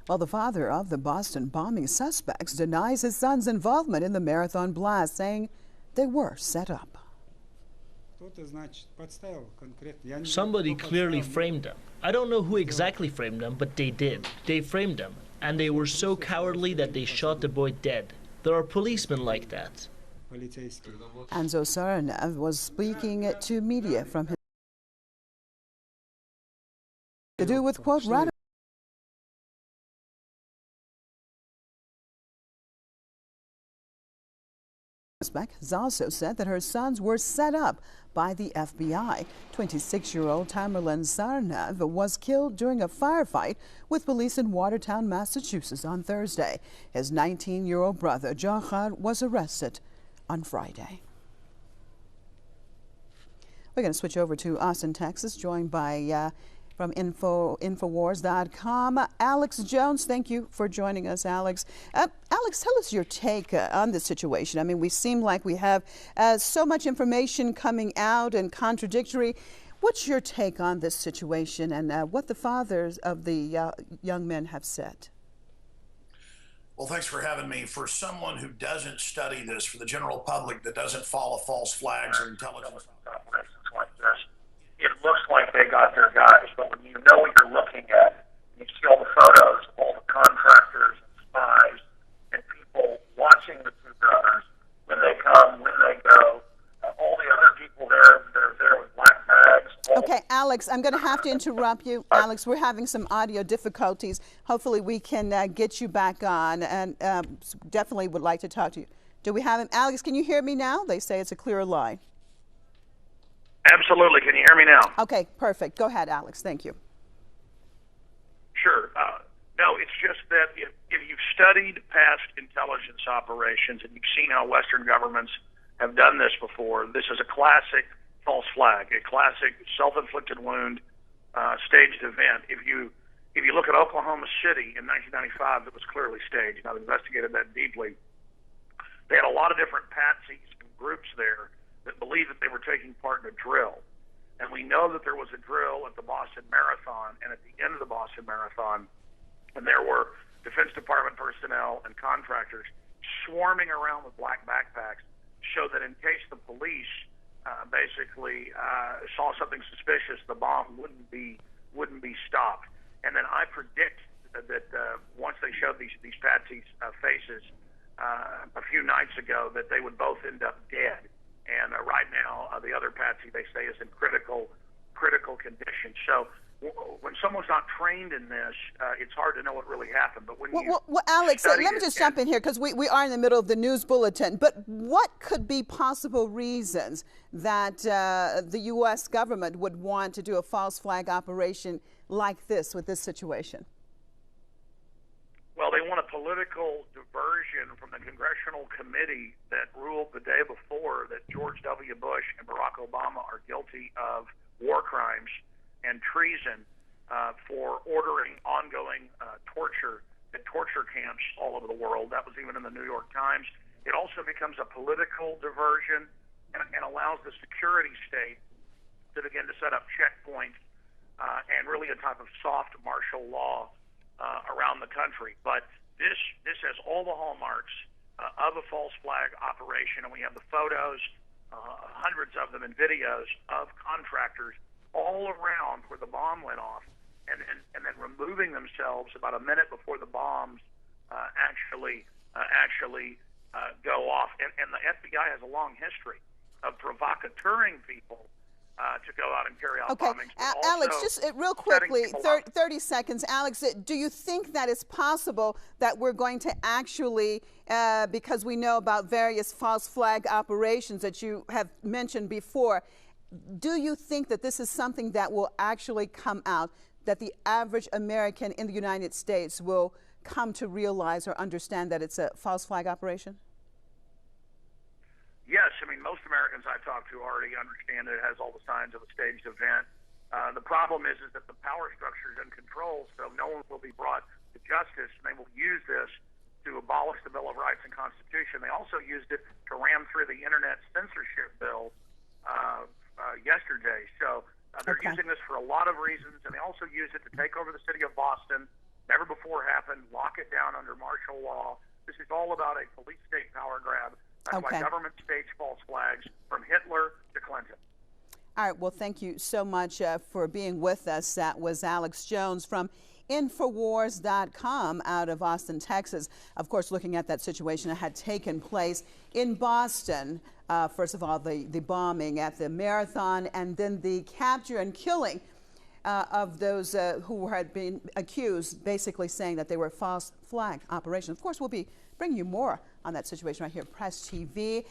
Well, the father of the Boston bombing suspects denies his son's involvement in the marathon blast, saying they were set up. Somebody clearly framed them. I don't know who exactly framed them, but they did. They framed them, and they were so cowardly that they shot the boy dead. There are policemen like that. Enzo Saranev was speaking to media from his to do with, quote, radical. Has also said that her sons were set up by the FBI. 26-year-old Tamerlan Sarnev was killed during a firefight with police in Watertown, Massachusetts on Thursday. His 19-year-old brother, Johar, was arrested on Friday. We're going to switch over to Austin, Texas, joined by from Infowars.com. Alex Jones, thank you for joining us, Alex. Alex, tell us your take on this situation. I mean, we seem like we have so much information coming out and contradictory. What's your take on this situation and what the fathers of the young men have said? Well, thanks for having me. For someone who doesn't study this, for the general public that doesn't follow false flags or intelligence operations like this, it looks like they got their guys, but when you know what you're looking at, you see all the photos of all the contractors and spies and people watching the two brothers when they come, when they go, all the other people there, they're there with black bags. Okay, Alex, I'm going to have to interrupt you. Alex, we're having some audio difficulties. Hopefully we can get you back on, and definitely would like to talk to you. Do we have him? Alex, can you hear me now? They say it's a clear line. Absolutely. Can you hear me now? Okay, perfect. Go ahead, Alex. Thank you. Sure. No, it's just that if you've studied past intelligence operations and you've seen how Western governments have done this before, this is a classic false flag, a classic self-inflicted wound, staged event. If you look at Oklahoma City in 1995, it was clearly staged. I've investigated that deeply. They had a lot of different patsies and groups there that believed that they were taking part in a drill. And we know that there was a drill at the Boston Marathon and at the end of the Boston Marathon, and there were Defense Department personnel and contractors swarming around with black backpacks, so that in case the police basically saw something suspicious, the bomb wouldn't be stopped. And then I predict that once they showed these patsies' faces a few nights ago, that they would both end up dead. And right now, the other patsy, they say, is in critical condition. So when someone's not trained in this, it's hard to know what really happened. But when well, Alex, let me just jump in here, because we are in the middle of the news bulletin. But what could be possible reasons that the U.S. government would want to do a false flag operation like this with this situation? Well, they want a political diversion from the congressional committee that ruled the day before that George W. Bush and Barack Obama are guilty of war crimes and treason for ordering ongoing torture at torture camps all over the world. That was even in the New York Times. It also becomes a political diversion and allows the security state to begin to set up checkpoints and really a type of soft martial law around the country. But this has all the hallmarks of a false flag operation, and we have the photos, hundreds of them, and videos of contractors all around where the bomb went off, and then removing themselves about a minute before the bombs actually go off. And the FBI has a long history of provocateuring people to go out and carry out bombings. Alex, just real quickly, 30 seconds. Alex, do you think that it's possible that we're going to actually, because we know about various false flag operations that you have mentioned before, do you think that this is something that will actually come out, that the average American in the United States will come to realize or understand that it's a false flag operation? Yes, I mean, most Americans I talk to already understand it has all the signs of a staged event. The problem is that the power structure is in control, so no one will be brought to justice, and they will use this to abolish the Bill of Rights and Constitution. They also used it to ram through the Internet censorship bill yesterday. So they're using this for a lot of reasons, and they also use it to take over the city of Boston. Never before before happened. Lock it down under martial law. This is all about a police state power grab. That's why government staged false flags from Hitler to Clinton. All right. Well, thank you so much for being with us. That was Alex Jones from Infowars.com out of Austin, Texas. Of course, looking at that situation that had taken place in Boston. First of all, the bombing at the marathon, and then the capture and killing of those who had been accused, basically saying that they were false flag operations. Of course, we'll be bringing you more on that situation right here at Press TV.